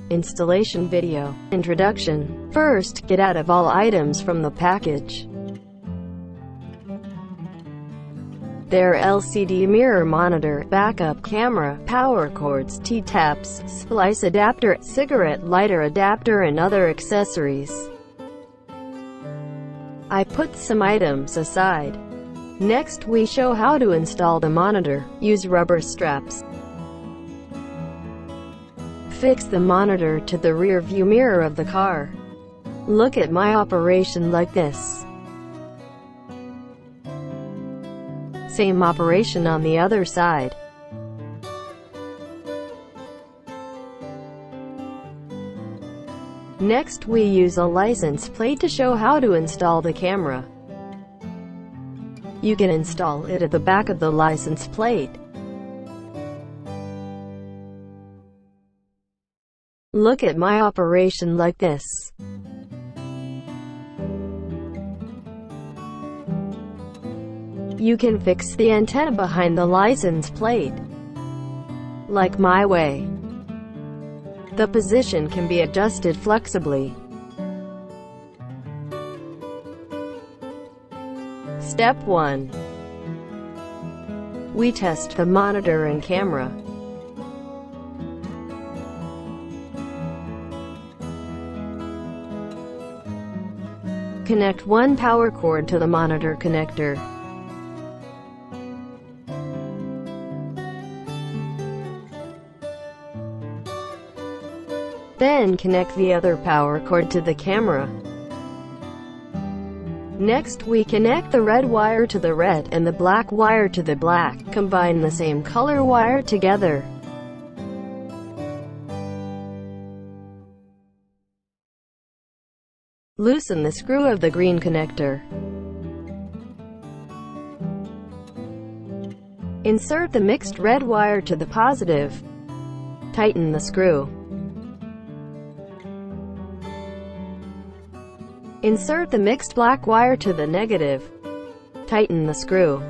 Installation video. Introduction. First, get out of all items from the package. Their LCD mirror monitor, backup camera, power cords, T-taps, splice adapter, cigarette lighter adapter and other accessories. I put some items aside. Next we show how to install the monitor. Use rubber straps. Fix the monitor to the rear view mirror of the car. Look at my operation like this. Same operation on the other side. Next we use a license plate to show how to install the camera. You can install it at the back of the license plate. Look at my operation like this. You can fix the antenna behind the license plate, like my way. The position can be adjusted flexibly. Step 1. We test the monitor and camera. Connect one power cord to the monitor connector. Then connect the other power cord to the camera. Next we connect the red wire to the red and the black wire to the black. Combine the same color wire together. Loosen the screw of the green connector. Insert the mixed red wire to the positive. Tighten the screw. Insert the mixed black wire to the negative. Tighten the screw.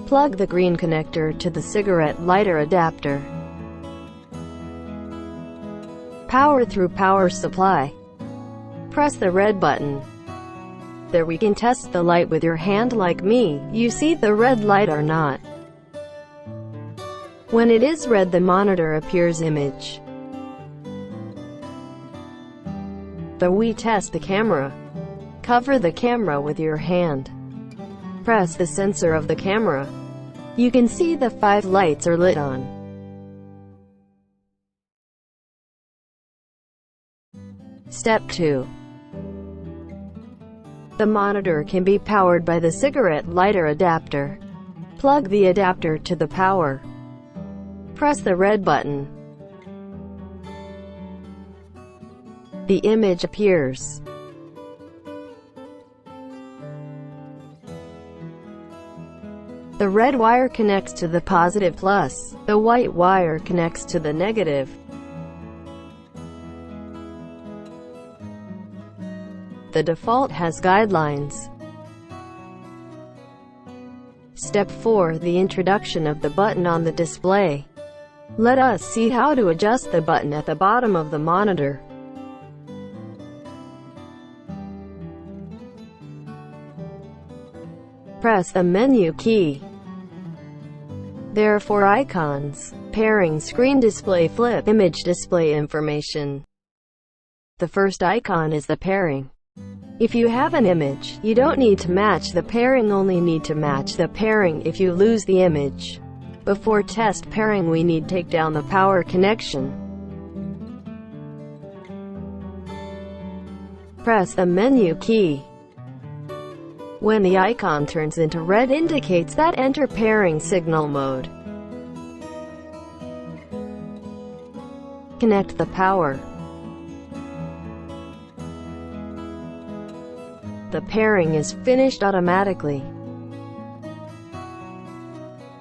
Plug the green connector to the cigarette lighter adapter. Power through power supply. Press the red button. There we can test the light with your hand like me. You see the red light or not. When it is red, the monitor appears image. We test the camera. Cover the camera with your hand. Press the sensor of the camera. You can see the 5 lights are lit on. Step 2. The monitor can be powered by the cigarette lighter adapter. Plug the adapter to the power. Press the red button. The image appears. The red wire connects to the positive plus. The white wire connects to the negative. The default has guidelines. Step 4. The introduction of the button on the display. Let us see how to adjust the button at the bottom of the monitor. Press the menu key. There are 4 icons: pairing, screen display, flip, image display information. The first icon is the pairing. If you have an image, you don't need to match the pairing, only need to match the pairing if you lose the image. Before test pairing we need take down the power connection. Press the menu key. When the icon turns into red, indicates that enter pairing signal mode. Connect the power. The pairing is finished automatically.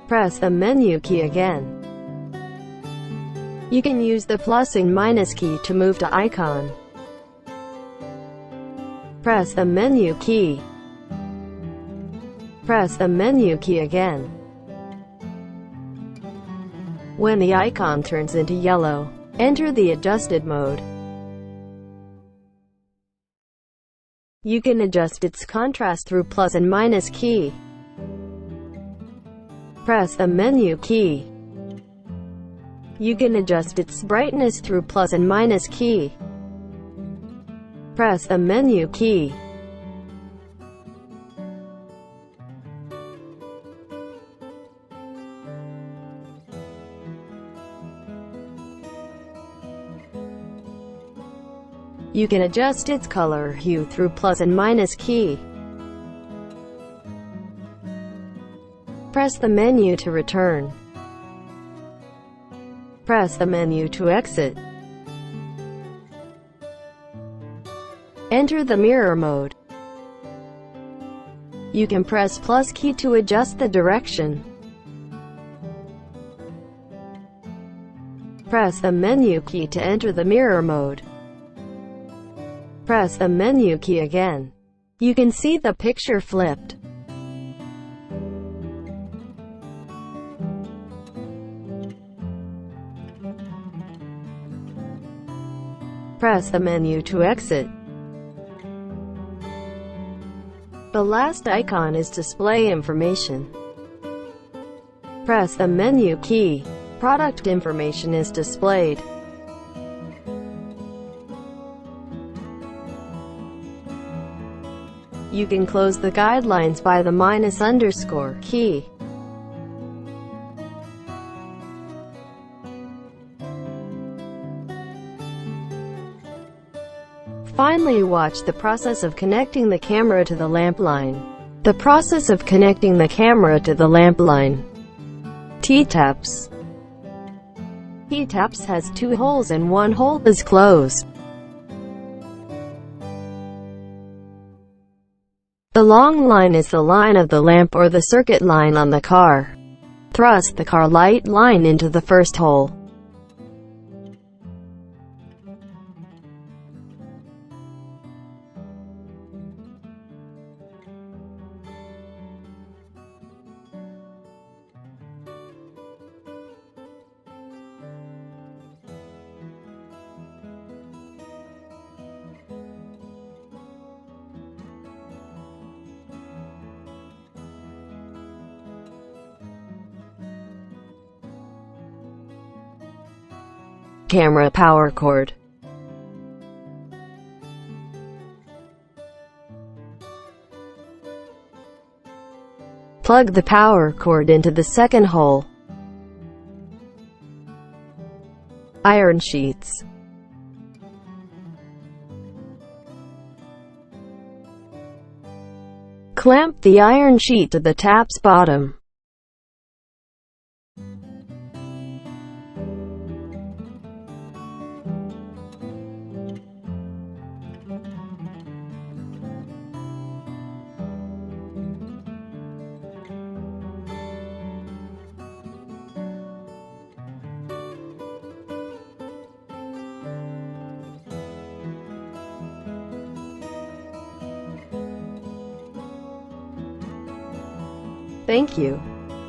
Press the menu key again. You can use the plus and minus key to move to icon. Press the menu key. Press the menu key again. When the icon turns into yellow, enter the adjusted mode. You can adjust its contrast through plus and minus key. Press the menu key. You can adjust its brightness through plus and minus key. Press the menu key. You can adjust its color hue through plus and minus key. Press the menu to return. Press the menu to exit. Enter the mirror mode. You can press plus key to adjust the direction. Press the menu key to enter the mirror mode. Press the menu key again. You can see the picture flipped. Press the menu to exit. The last icon is display information. Press the menu key. Product information is displayed. You can close the guidelines by the -_ key. Finally, watch the process of connecting the camera to the lamp line. The process of connecting the camera to the lamp line. T-taps. T-taps has 2 holes and 1 hole is closed. The long line is the line of the lamp or the circuit line on the car. Thrust the car light line into the first hole. Camera power cord. Plug the power cord into the second hole. Iron sheets. Clamp the iron sheet to the tap's bottom. Thank you.